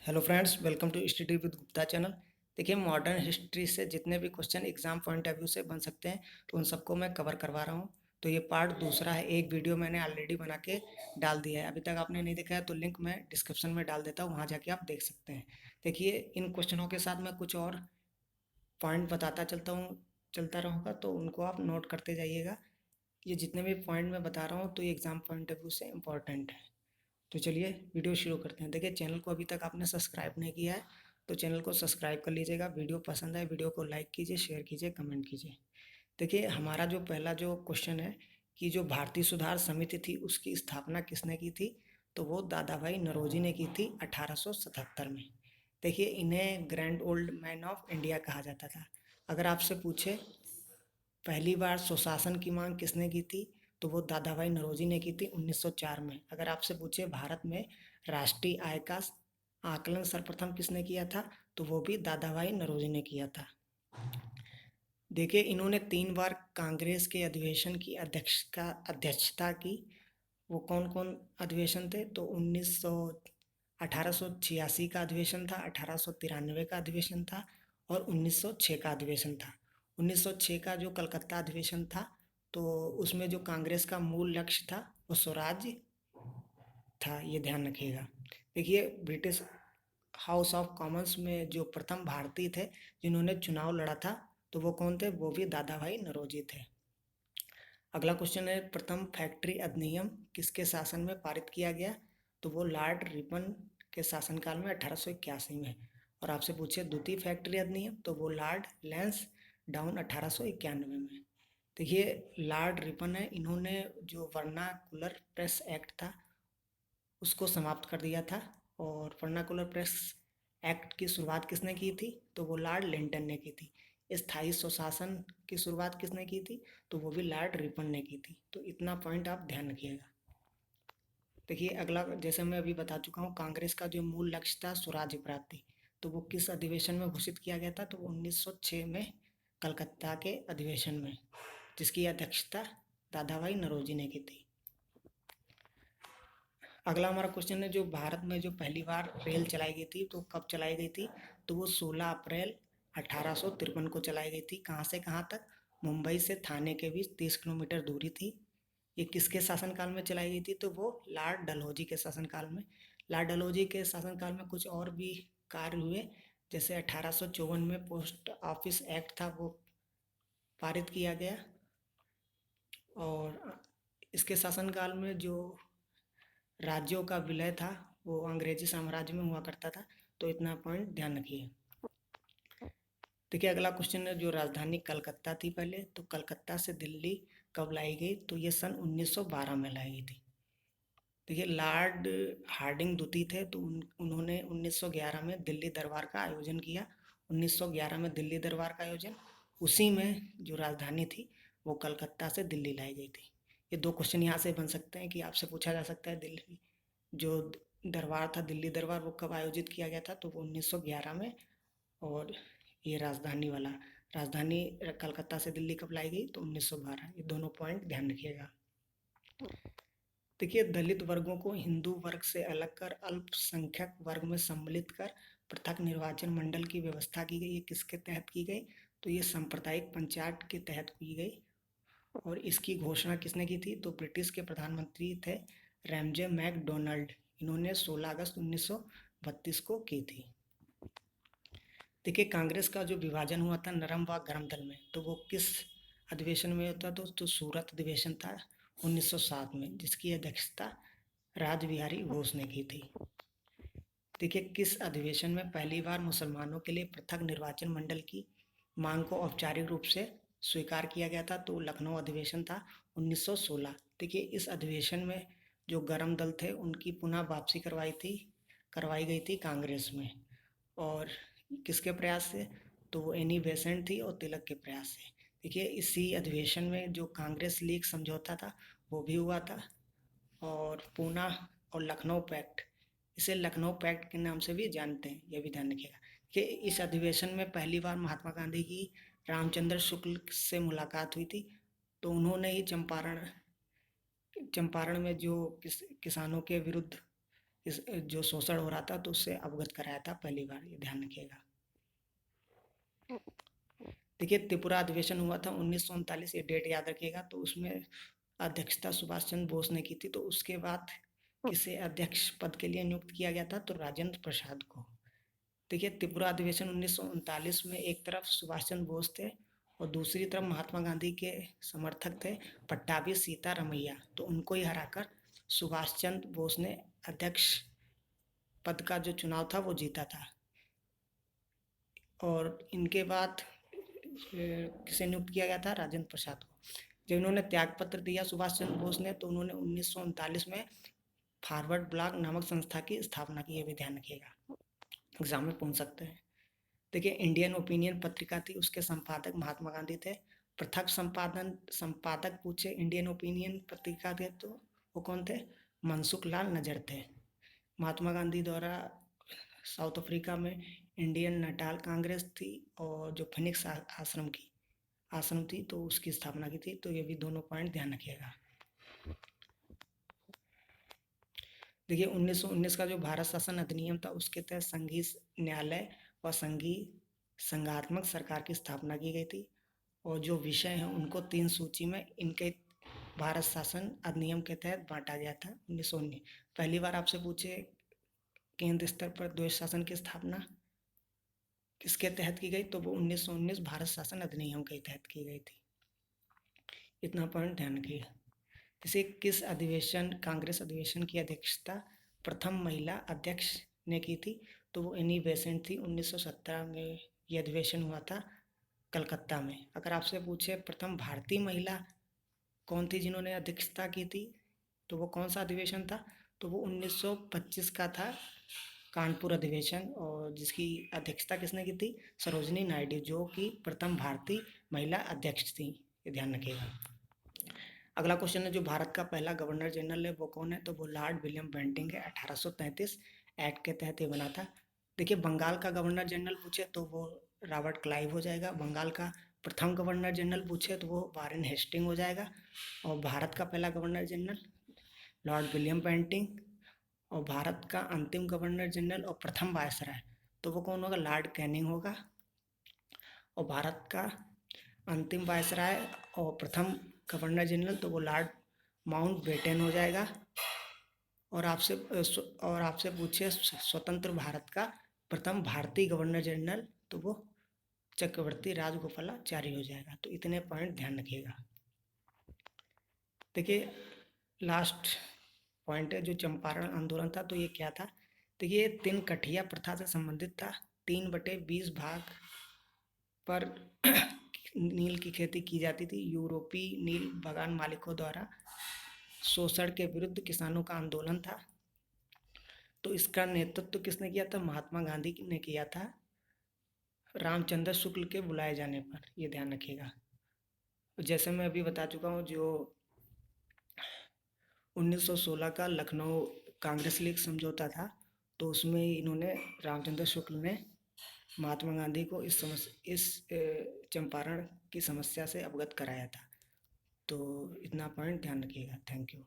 Hello friends, welcome to study with Gupta channel. देखिए, modern history से जितने भी question exam point of view से बन सकते हैं तो उन सबको मैं कवर करवा रहा हूँ। तो ये पार्ट दूसरा है। एक वीडियो मैंने ऑलरेडी बना के डाल दिया है, अभी तक आपने नहीं देखा है तो लिंक मैं डिस्क्रिप्शन में डाल देता हूँ, वहाँ जाके आप देख सकते हैं। देखिए, इन क्वेश्चनों के साथ मैं कुछ और पॉइंट बताता चलता रहूँगा, तो उनको आप नोट करते जाइएगा। ये जितने भी पॉइंट मैं बता रहा हूँ तो ये एग्जाम पॉइंट ऑफ व्यू से इम्पॉर्टेंट है। तो चलिए वीडियो शुरू करते हैं। देखिए, चैनल को अभी तक आपने सब्सक्राइब नहीं किया है तो चैनल को सब्सक्राइब कर लीजिएगा। वीडियो पसंद आए वीडियो को लाइक कीजिए, शेयर कीजिए, कमेंट कीजिए। देखिए, हमारा जो पहला जो क्वेश्चन है कि जो भारतीय सुधार समिति थी उसकी स्थापना किसने की थी, तो वो दादा भाई नौरोजी ने की थी 1877 में। देखिए, इन्हें grand old man of India कहा जाता था। अगर आपसे पूछे पहली बार सुशासन की मांग किसने की थी, तो वो दादा भाई नौरोजी ने की थी 1904 में। अगर आपसे पूछे भारत में राष्ट्रीय आय का आकलन सर्वप्रथम किसने किया था, तो वो भी दादा भाई नौरोजी ने किया था। देखिए, इन्होंने 3 बार कांग्रेस के अधिवेशन की अध्यक्षता की। वो कौन कौन अधिवेशन थे, तो 1886 का अधिवेशन था, 1893 का अधिवेशन था और 1906 का अधिवेशन था। 1906 का जो कलकत्ता अधिवेशन था, तो उसमें जो कांग्रेस का मूल लक्ष्य था वो स्वराज्य था, ये ध्यान रखिएगा। देखिए, ब्रिटिश हाउस ऑफ कॉमन्स में जो प्रथम भारतीय थे जिन्होंने चुनाव लड़ा था, तो वो कौन थे, वो भी दादा भाई नौरोजी थे। अगला क्वेश्चन है, प्रथम फैक्ट्री अधिनियम किसके शासन में पारित किया गया, तो वो लॉर्ड रिपन के शासनकाल में 1881 में। और आपसे पूछे द्वितीय फैक्ट्री अधिनियम, तो वो लॉर्ड लैंस डाउन 1891 में। देखिए, लॉर्ड रिपन है, इन्होंने जो वर्नाकुलर प्रेस एक्ट था उसको समाप्त कर दिया था। और वर्नाकुलर प्रेस एक्ट की शुरुआत किसने की थी, तो वो लॉर्ड लिंटन ने की थी। स्थायी स्वशासन की शुरुआत किसने की थी, तो वो भी लॉर्ड रिपन ने की थी। तो इतना पॉइंट आप ध्यान रखिएगा। देखिए, अगला जैसे मैं अभी बता चुका हूँ, कांग्रेस का जो मूल लक्ष्य था स्वराज्य प्राप्ति, तो वो किस अधिवेशन में घोषित किया गया था, तो वो 1906 में कलकत्ता के अधिवेशन में, जिसकी अध्यक्षता दादा भाई नौरोजी ने की थी। अगला हमारा क्वेश्चन है, जो भारत में जो पहली बार रेल चलाई गई थी तो कब चलाई गई थी, तो वो 16 अप्रैल 1853 को चलाई गई थी। कहाँ से कहाँ तक, मुंबई से थाने के बीच 30 किलोमीटर दूरी थी। ये किसके शासनकाल में चलाई गई थी, तो वो लॉर्ड डलहौजी के शासनकाल में। लॉर्ड डलहौजी के शासनकाल में कुछ और भी कार्य हुए, जैसे 1854 में पोस्ट ऑफिस एक्ट था वो पारित किया गया। और इसके शासनकाल में जो राज्यों का विलय था वो अंग्रेजी साम्राज्य में हुआ करता था। तो इतना पॉइंट ध्यान रखिए। देखिए, अगला क्वेश्चन है, जो राजधानी कलकत्ता थी पहले, तो कलकत्ता से दिल्ली कब लाई गई, तो ये सन 1912 में लाई गई थी। देखिए, लॉर्ड हार्डिंग द्वितीय थे, तो उन्होंने 1911 में दिल्ली दरबार का आयोजन किया। 1911 में दिल्ली दरबार का आयोजन, उसी में जो राजधानी थी वो कलकत्ता से दिल्ली लाई गई थी। ये दो क्वेश्चन यहाँ से बन सकते हैं कि आपसे पूछा जा सकता है दिल्ली जो दरबार था, दिल्ली दरबार, वो कब आयोजित किया गया था, तो वो 1911 में। और ये राजधानी वाला, राजधानी कलकत्ता से दिल्ली कब लाई गई, तो 1912। ये दोनों पॉइंट ध्यान रखिएगा। देखिए, दलित वर्गों को हिंदू वर्ग से अलग कर अल्पसंख्यक वर्ग में सम्मिलित कर पृथक निर्वाचन मंडल की व्यवस्था की गई। ये किसके तहत की गई, तो ये सांप्रदायिक पंचायत के तहत की गई। और इसकी घोषणा किसने की थी, तो ब्रिटिश के प्रधानमंत्री थे रैमजे मैकडोनल्ड। इन्होंने 16 अगस्त 1932 को की थी। देखिए, कांग्रेस का जो विभाजन हुआ था नरम व गरम दल में, तो वो किस अधिवेशन में होता, तो सूरत अधिवेशन था 1907 में, जिसकी अध्यक्षता राज घोष ने की थी। देखिए, किस अधिवेशन में पहली बार मुसलमानों के लिए पृथक निर्वाचन मंडल की मांग को औपचारिक रूप से स्वीकार किया गया था, तो लखनऊ अधिवेशन था 1916। देखिए, इस अधिवेशन में जो गरम दल थे उनकी पुनः वापसी करवाई गई थी कांग्रेस में। और किसके प्रयास से, तो वो एनी बेसेंट थी और तिलक के प्रयास से। देखिए, इसी अधिवेशन में जो कांग्रेस लीग समझौता था वो भी हुआ था। और पूना और लखनऊ पैक्ट, इसे लखनऊ पैक्ट के नाम से भी जानते हैं, ये भी ध्यान रखिएगा कि इस अधिवेशन में पहली बार महात्मा गांधी की रामचंद्र शुक्ल से मुलाकात हुई थी। तो उन्होंने ही चंपारण में जो किसानों के विरुद्ध इस जो शोषण हो रहा था तो उससे अवगत कराया था पहली बार, ये ध्यान रखिएगा। देखिए त्रिपुरा अधिवेशन हुआ था 1939, ये डेट याद रखिएगा। तो उसमें अध्यक्षता सुभाष चंद्र बोस ने की थी। तो उसके बाद किसे अध्यक्ष पद के लिए नियुक्त किया गया था, तो राजेंद्र प्रसाद को। देखिए त्रिपुरा अधिवेशन 1939 में एक तरफ सुभाष चंद्र बोस थे और दूसरी तरफ महात्मा गांधी के समर्थक थे पट्टाभी सीतारमैया। तो उनको ही हराकर सुभाष चंद्र बोस ने अध्यक्ष पद का जो चुनाव था वो जीता था। और इनके बाद किसे नियुक्त किया गया था, राजेंद्र प्रसाद को। जब इन्होंने त्यागपत्र दिया सुभाष चंद्र बोस ने, तो उन्होंने 1939 में फॉरवर्ड ब्लॉक नामक संस्था की स्थापना की। ये भी ध्यान रखिएगा, एग्जाम में पूछ सकते हैं। देखिए इंडियन ओपिनियन पत्रिका थी, उसके संपादक महात्मा गांधी थे। पृथक संपादक पूछे इंडियन ओपिनियन पत्रिका के, तो वो कौन थे, मनसुख लाल नजर थे। महात्मा गांधी द्वारा साउथ अफ्रीका में इंडियन नटाल कांग्रेस थी और जो फिनिक्स आश्रम थी तो उसकी स्थापना की थी। तो ये भी दोनों पॉइंट ध्यान रखिएगा। देखिए 1919 का जो भारत शासन अधिनियम था उसके तहत संघीय न्यायालय व संघात्मक सरकार की स्थापना की गई थी। और जो विषय हैं उनको 3 सूची में इनके भारत शासन अधिनियम के तहत बांटा गया था 1919। पहली बार आपसे पूछे केंद्र स्तर पर द्वैध शासन की स्थापना किसके तहत की गई, तो वो 1919 भारत शासन अधिनियम के तहत की गई थी। इतना पॉइंट ध्यान रखिए। इसे किस अधिवेशन, कांग्रेस अधिवेशन की अध्यक्षता प्रथम महिला अध्यक्ष ने की थी, तो वो एनी बेसेंट थी। 1917 में ये अधिवेशन हुआ था कलकत्ता में। अगर आपसे पूछे प्रथम भारतीय महिला कौन थी जिन्होंने अध्यक्षता की थी, तो वो कौन सा अधिवेशन था, तो वो 1925 का था कानपुर अधिवेशन। और जिसकी अध्यक्षता किसने की थी, सरोजिनी नायडू, जो कि प्रथम भारतीय महिला अध्यक्ष थी। ये ध्यान रखिएगा। अगला क्वेश्चन है, जो भारत का पहला गवर्नर जनरल है वो कौन है, तो वो लॉर्ड विलियम बेंटिंग है। 1833 एक्ट के तहत ये बना था। देखिए बंगाल का गवर्नर जनरल पूछे तो वो रॉबर्ट क्लाइव हो जाएगा। बंगाल का प्रथम गवर्नर जनरल पूछे तो वो वारेन हेस्टिंग हो जाएगा। और भारत का पहला governor general Lord William Bentinck. और भारत का अंतिम गवर्नर जनरल और प्रथम वायसराय तो वो कौन होगा, लॉर्ड कैनिंग होगा। और भारत का अंतिम वायसराय और प्रथम गवर्नर जनरल तो वो लॉर्ड माउंटबेटन हो जाएगा। और आपसे पूछे स्वतंत्र भारत का प्रथम भारतीय गवर्नर जनरल तो वो चक्रवर्ती राजगोपालाचारी हो जाएगा। तो इतने पॉइंट ध्यान रखिएगा। देखिए लास्ट पॉइंट है जो चंपारण आंदोलन था, तो ये क्या था। देखिए 3 कठिया प्रथा से संबंधित था। 3/20 भाग पर नील की खेती की जाती थी। यूरोपीय नील बागान मालिकों द्वारा शोषण के विरुद्ध किसानों का आंदोलन था। तो इसका नेतृत्व किसने किया था, महात्मा गांधी ने किया था रामचंद्र शुक्ल के बुलाए जाने पर। ये ध्यान रखिएगा। जैसे मैं अभी बता चुका हूँ, जो 1916 का लखनऊ कांग्रेस लीग समझौता था, तो उसमें इन्होंने रामचंद्र शुक्ल ने महात्मा गांधी को इस चंपारण की समस्या से अवगत कराया था। तो इतना पॉइंट ध्यान रखिएगा। Thank you.